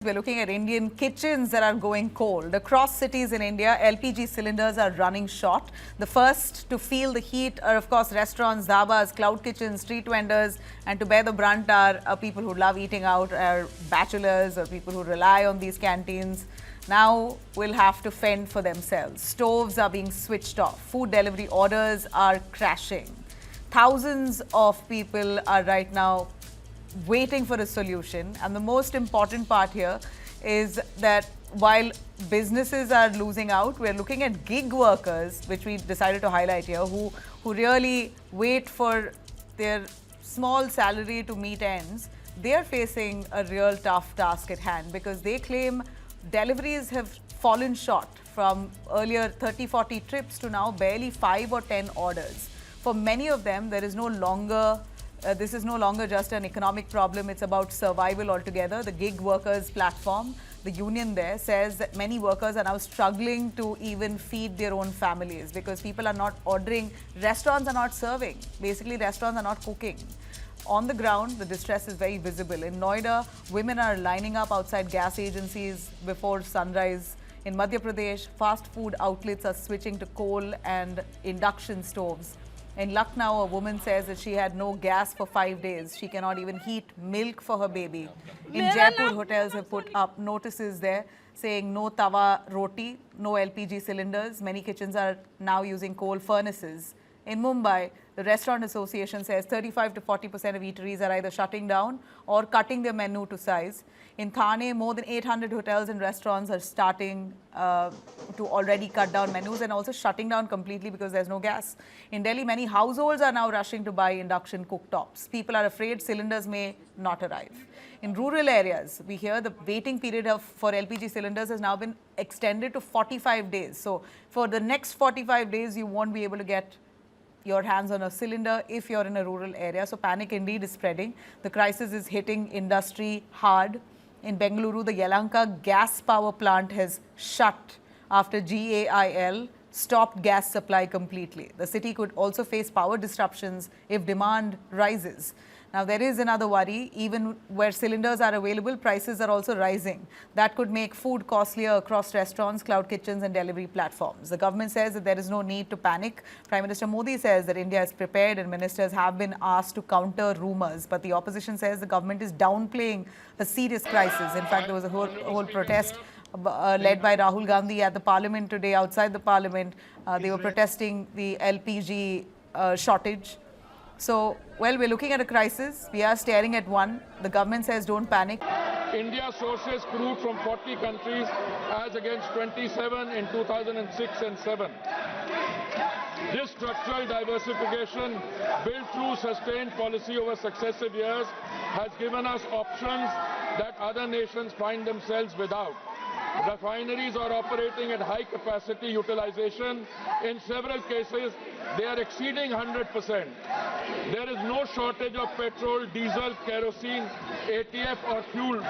We're looking at Indian kitchens that are going cold. Across cities in India, LPG cylinders are running short. The first to feel the heat are, of course, restaurants, dhabas, cloud kitchens, street vendors. And to bear the brunt are people who love eating out, are bachelors or people who rely on these canteens. Now will have to fend for themselves. Stoves are being switched off. Food delivery orders are crashing. Thousands of people are right now waiting for a solution, and the most important part here is that while businesses are losing out, we're looking at gig workers, which we decided to highlight here, who really wait for their small salary to meet ends. They're facing a real tough task at hand because they claim deliveries have fallen short from earlier 30-40 trips to now barely 5 or 10 orders. For many of them, there is no longer this is no longer just an economic problem, it's about survival altogether. The gig workers platform, the union there, says that many workers are now struggling to even feed their own families because people are not ordering, restaurants are not serving. Basically, restaurants are not cooking. On the ground, the distress is very visible. In Noida, women are lining up outside gas agencies before sunrise. In Madhya Pradesh, fast food outlets are switching to coal and induction stoves. In Lucknow, a woman says that she had no gas for 5 days. She cannot even heat milk for her baby. In Jaipur, hotels have put up notices there saying no tawa roti, no LPG cylinders. Many kitchens are now using coal furnaces. In Mumbai, the Restaurant Association says 35 to 40% of eateries are either shutting down or cutting their menu to size. In Thane, more than 800 hotels and restaurants are starting to already cut down menus and also shutting down completely because there's no gas. In Delhi, many households are now rushing to buy induction cooktops. People are afraid cylinders may not arrive. In rural areas, we hear the waiting period for LPG cylinders has now been extended to 45 days. So for the next 45 days, you won't be able to get your hands on a cylinder if you're in a rural area. So panic indeed is spreading. The crisis is hitting industry hard. In Bengaluru, the Yelahanka gas power plant has shut after GAIL stopped gas supply completely. The city could also face power disruptions if demand rises. Now, there is another worry. Even where cylinders are available, prices are also rising. That could make food costlier across restaurants, cloud kitchens and delivery platforms. The government says that there is no need to panic. Prime Minister Modi says that India is prepared and ministers have been asked to counter rumors. But the opposition says the government is downplaying a serious crisis. In fact, there was a whole protest led by Rahul Gandhi at the parliament today, outside the parliament. They were protesting the LPG shortage. So, well, we're looking at a crisis. We are staring at one. The government says don't panic. India sources crude from 40 countries as against 27 in 2006 and 7. This structural diversification built through sustained policy over successive years has given us options that other nations find themselves without. Refineries are operating at high capacity utilization. In several cases, they are exceeding 100%. There is no shortage of petrol, diesel, kerosene, ATF or fuel.